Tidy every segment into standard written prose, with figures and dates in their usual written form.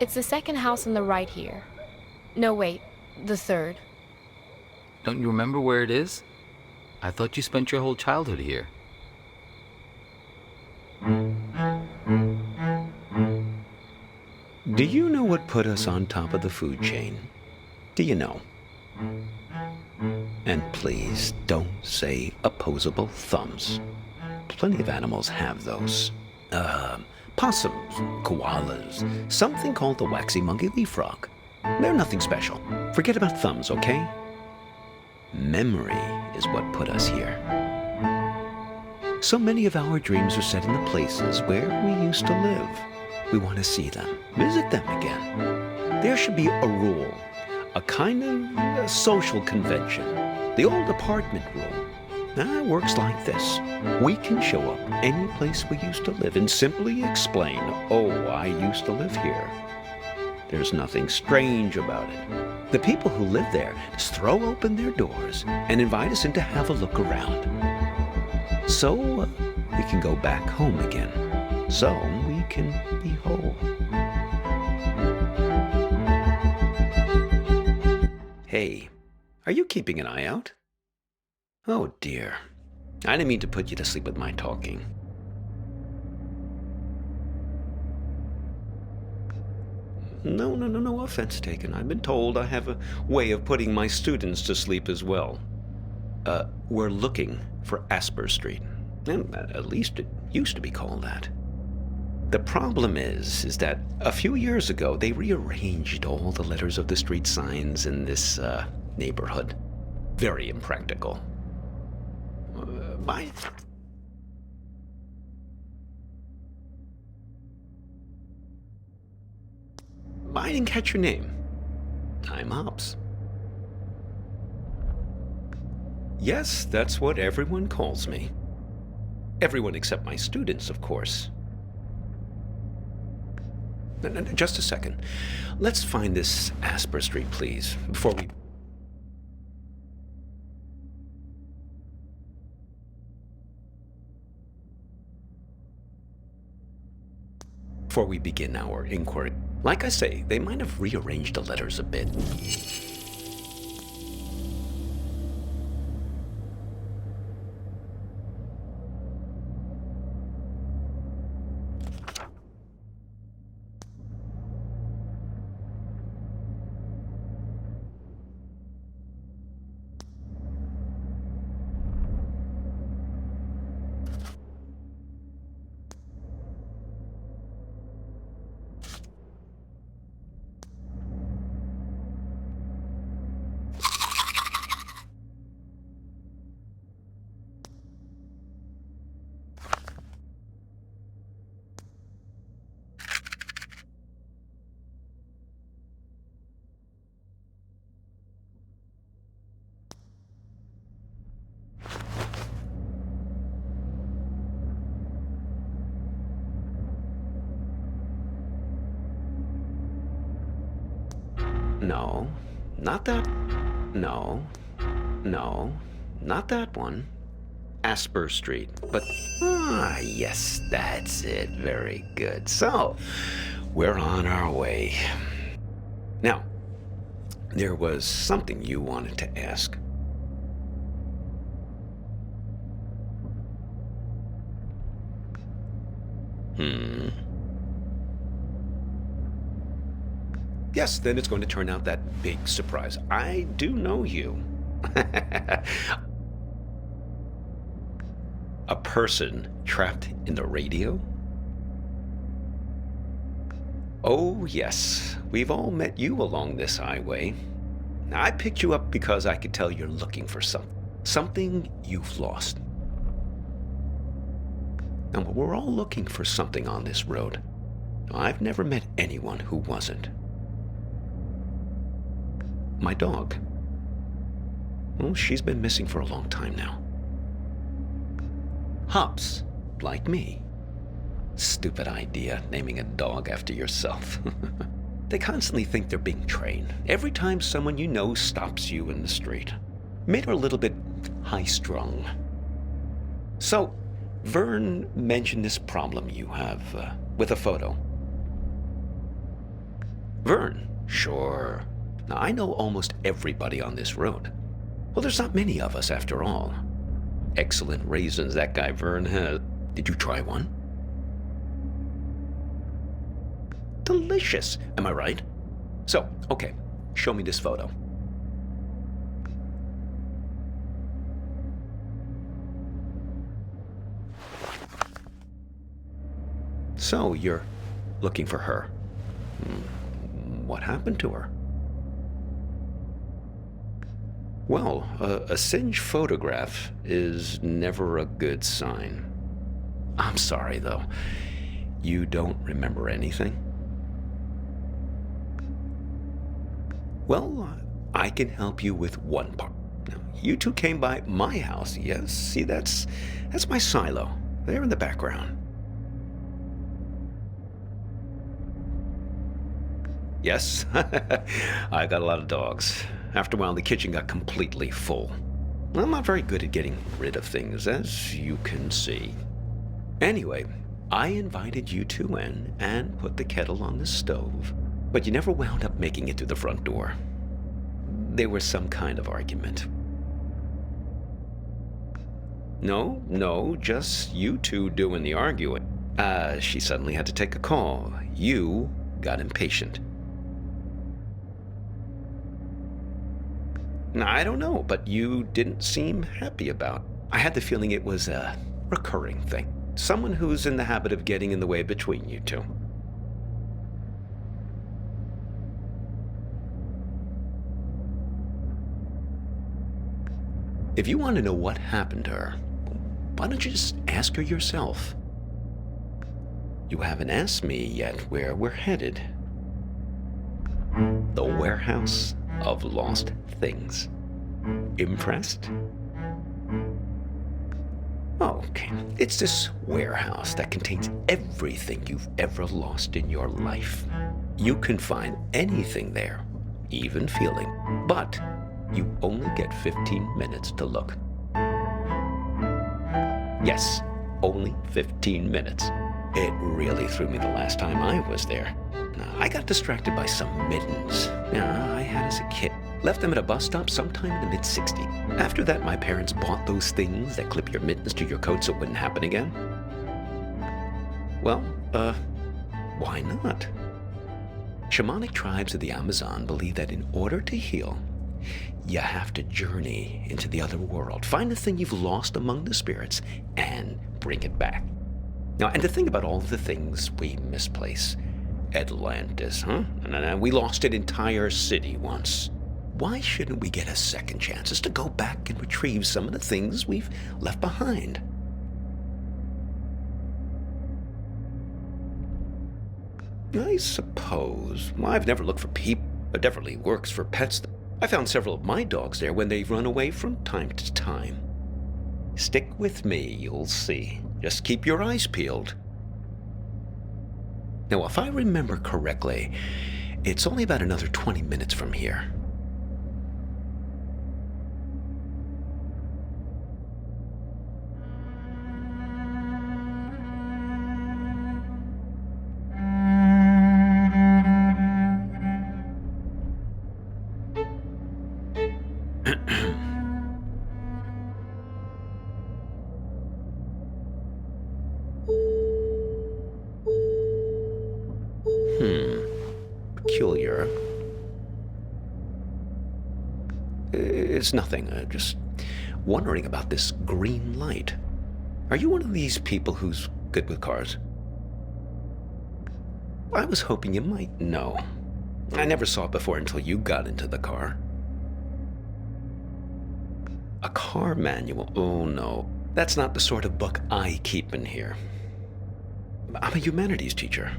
It's the second house on the right here. No, wait, the third. Don't you remember where it is? I thought you spent your whole childhood here. Do you know what put us on top of the food chain? Do you know? And please don't say opposable thumbs. Plenty of animals have those. Possums, koalas, something called the waxy monkey leaf frog. They're nothing special. Forget about thumbs, okay? Memory is what put us here. So many of our dreams are set in the places where we used to live. We want to see them, visit them again. There should be a rule, a kind of social convention, the old apartment rule. That works like this. We can show up any place we used to live and simply explain, oh, I used to live here. There's nothing strange about it. The people who live there just throw open their doors and invite us in to have a look around. So we can go back home again. So we can be whole. Hey, are you keeping an eye out? Oh dear, I didn't mean to put you to sleep with my talking. No offense taken. I've been told I have a way of putting my students to sleep as well. We're looking for Asper Street. And at least it used to be called that. The problem is that a few years ago they rearranged all the letters of the street signs in this neighborhood. Very impractical. I didn't catch your name. I'm Hobbs. Yes, that's what everyone calls me. Everyone except my students, of course. Just a second. Let's find this Asper Street, please, before we begin our inquiry. Like I say, they might have rearranged the letters a bit. No, not that. No, not that one. Asper Street. But, yes, that's it. Very good. So, we're on our way. Now, there was something you wanted to ask. Yes, then it's going to turn out that big surprise. I do know you. A person trapped in the radio? Oh, yes. We've all met you along this highway. Now, I picked you up because I could tell you're looking for something. Something you've lost. Now, we're all looking for something on this road. I've never met anyone who wasn't. My dog. Well, she's been missing for a long time now. Hops, like me. Stupid idea, naming a dog after yourself. They constantly think they're being trained. Every time someone you know stops you in the street. Made her a little bit high-strung. So, Vern mentioned this problem you have with a photo. Vern? Sure. Now, I know almost everybody on this road. Well, there's not many of us after all. Excellent raisins that guy Vern has. Did you try one? Delicious, am I right? So, okay, show me this photo. So, you're looking for her. What happened to her? Well, a singed photograph is never a good sign. I'm sorry, though. You don't remember anything? Well, I can help you with one part. Now, you two came by my house, yes? See, that's my silo, there in the background. Yes, I got a lot of dogs. After a while, the kitchen got completely full. I'm not very good at getting rid of things, as you can see. Anyway, I invited you two in and put the kettle on the stove, but you never wound up making it to the front door. There was some kind of argument. No, just you two doing the arguing. She suddenly had to take a call. You got impatient. I don't know, but you didn't seem happy about it. I had the feeling it was a recurring thing. Someone who's in the habit of getting in the way between you two. If you want to know what happened to her, why don't you just ask her yourself? You haven't asked me yet where we're headed. The warehouse of lost things. Impressed? Okay, it's this warehouse that contains everything you've ever lost in your life. You can find anything there, even feeling, but you only get 15 minutes to look. Yes, only 15 minutes. It really threw me the last time I was there. I got distracted by some mittens I had as a kid. Left them at a bus stop sometime in the mid-'60s. After that, my parents bought those things that clip your mittens to your coat so it wouldn't happen again. Well, why not? Shamanic tribes of the Amazon believe that in order to heal, you have to journey into the other world, find the thing you've lost among the spirits, and bring it back. Now, and to think about all the things we misplace. Atlantis, huh? And we lost an entire city once. Why shouldn't we get a second chance just to go back and retrieve some of the things we've left behind? I suppose. Well, I've never looked for people. It definitely works for pets. I found several of my dogs there when they've run away from time to time. Stick with me, you'll see. Just keep your eyes peeled. Now, if I remember correctly, it's only about another 20 minutes from here. Peculiar. It's nothing. Just wondering about this green light. Are you one of these people who's good with cars? I was hoping you might know. I never saw it before until you got into the car. A car manual? Oh no, that's not the sort of book I keep in here. I'm a humanities teacher.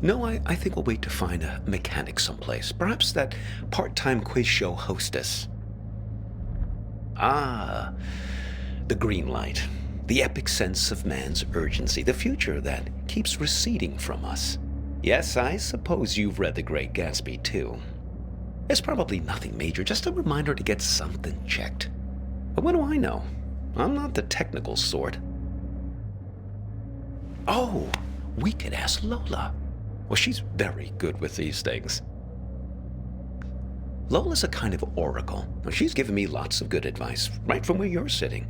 No, I think we'll wait to find a mechanic someplace. Perhaps that part-time quiz show hostess. Ah, the green light. The epic sense of man's urgency. The future that keeps receding from us. Yes, I suppose you've read The Great Gatsby, too. It's probably nothing major, just a reminder to get something checked. But what do I know? I'm not the technical sort. Oh, we could ask Lola. Well, she's very good with these things. Lola's a kind of oracle. She's given me lots of good advice, right from where you're sitting.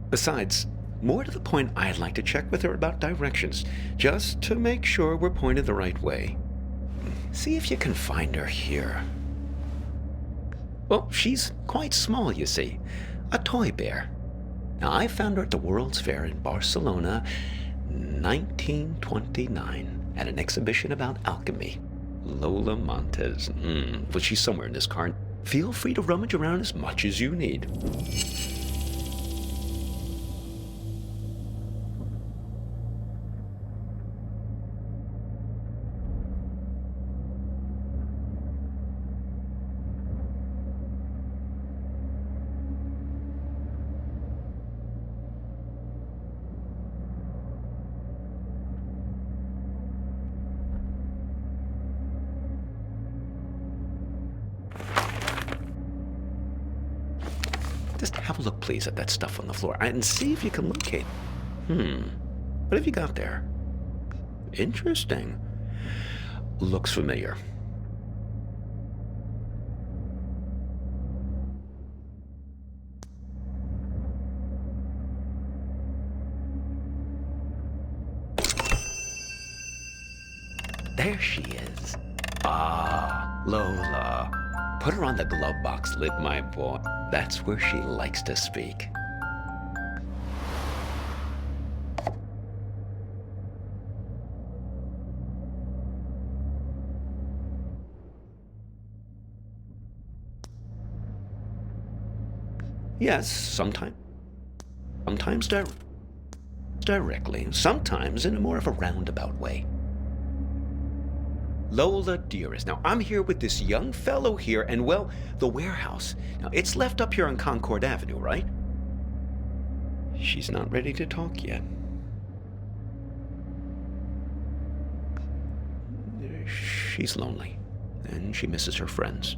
Besides, more to the point, I'd like to check with her about directions, just to make sure we're pointed the right way. See if you can find her here. Well, she's quite small, you see. A toy bear. Now, I found her at the World's Fair in Barcelona, 1929, at an exhibition about alchemy. Lola Montez. Well, she's somewhere in this car. Feel free to rummage around as much as you need. Just have a look, please, at that stuff on the floor and see if you can locate. What have you got there? Interesting. Looks familiar. There she is. Ah, Lola. Put her on the glove box lid, my boy. That's where she likes to speak. Yes, sometimes directly, sometimes in a more of a roundabout way. Lola, dearest, now I'm here with this young fellow here, and well, the warehouse. Now, it's left up here on Concord Avenue, right? She's not ready to talk yet. She's lonely, and she misses her friends.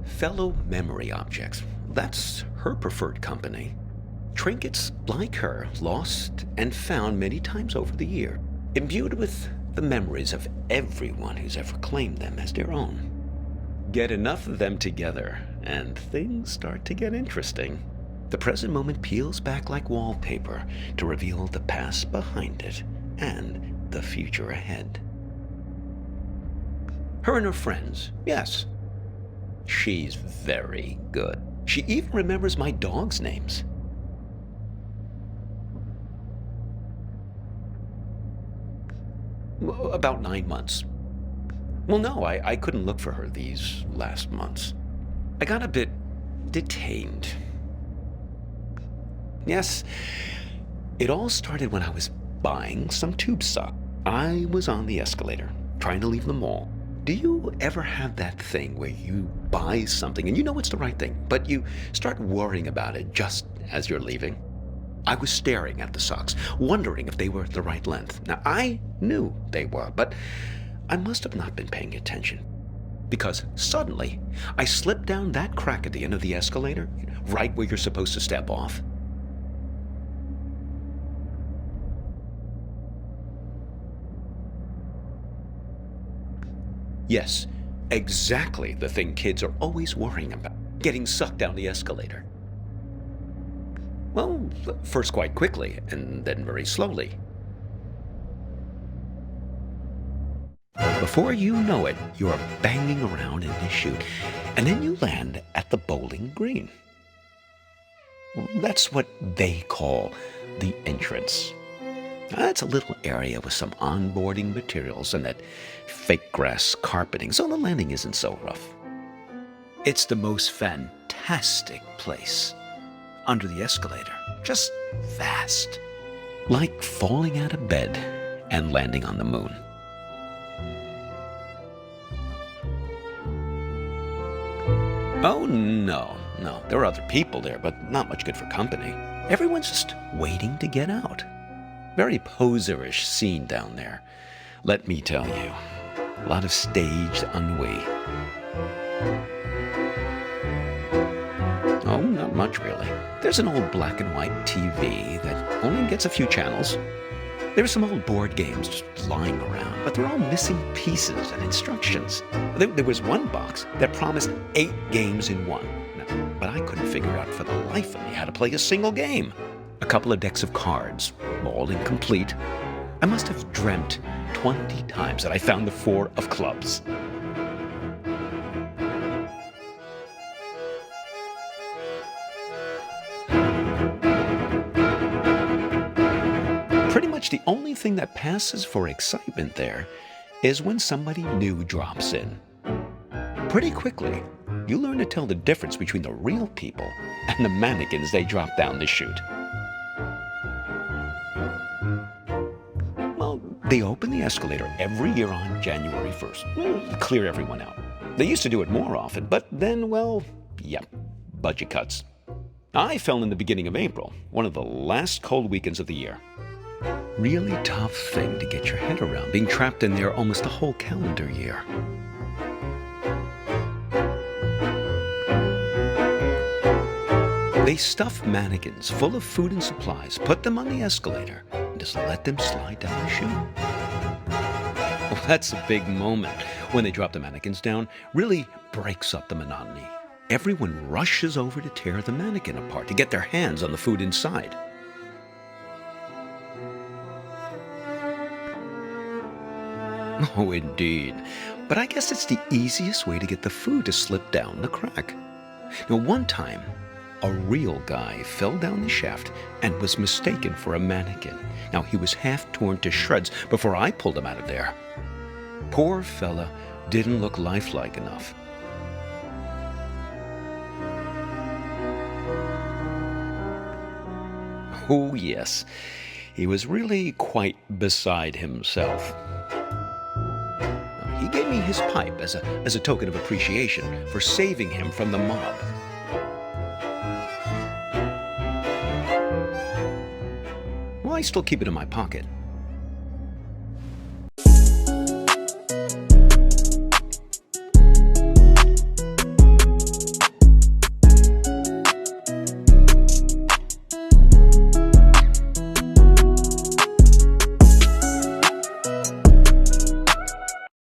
Fellow memory objects, that's her preferred company. Trinkets like her, lost and found many times over the year, imbued with the memories of everyone who's ever claimed them as their own. Get enough of them together, and things start to get interesting. The present moment peels back like wallpaper to reveal the past behind it and the future ahead. Her and her friends, yes. She's very good. She even remembers my dog's names. About 9 months. Well, no, I couldn't look for her these last months. I got a bit detained. Yes, it all started when I was buying some tube stock. I was on the escalator, trying to leave the mall. Do you ever have that thing where you buy something and you know it's the right thing, but you start worrying about it just as you're leaving? I was staring at the socks, wondering if they were the right length. Now, I knew they were, but I must have not been paying attention. Because suddenly, I slipped down that crack at the end of the escalator, right where you're supposed to step off. Yes, exactly the thing kids are always worrying about, getting sucked down the escalator. Well, first quite quickly, and then very slowly. Before you know it, you're banging around in this chute, and then you land at the bowling green. That's what they call the entrance. It's a little area with some onboarding materials and that fake grass carpeting, so the landing isn't so rough. It's the most fantastic place. Under the escalator, just vast. Like falling out of bed and landing on the moon. Oh, no. There are other people there, but not much good for company. Everyone's just waiting to get out. Very poserish scene down there. Let me tell you, a lot of staged ennui. Oh, not much really. There's an old black and white TV that only gets a few channels. There's some old board games just lying around, but they're all missing pieces and instructions. There was one box that promised 8 games in one. But I couldn't figure out for the life of me how to play a single game. A couple of decks of cards, all incomplete. I must have dreamt 20 times that I found the 4 of clubs. Pretty much the only thing that passes for excitement there is when somebody new drops in. Pretty quickly, you learn to tell the difference between the real people and the mannequins they drop down the chute. Well, they open the escalator every year on January 1st. Clear everyone out. They used to do it more often, but then, well, yep, budget cuts. I fell in the beginning of April, one of the last cold weekends of the year. Really tough thing to get your head around, being trapped in there almost a whole calendar year. They stuff mannequins full of food and supplies, put them on the escalator, and just let them slide down the chute. Well, that's a big moment. When they drop the mannequins down, really breaks up the monotony. Everyone rushes over to tear the mannequin apart to get their hands on the food inside. Oh, indeed. But I guess it's the easiest way to get the food to slip down the crack. Now, one time, a real guy fell down the shaft and was mistaken for a mannequin. Now, he was half torn to shreds before I pulled him out of there. Poor fella didn't look lifelike enough. Oh, yes, he was really quite beside himself. He gave me his pipe as a token of appreciation for saving him from the mob. Well, I still keep it in my pocket.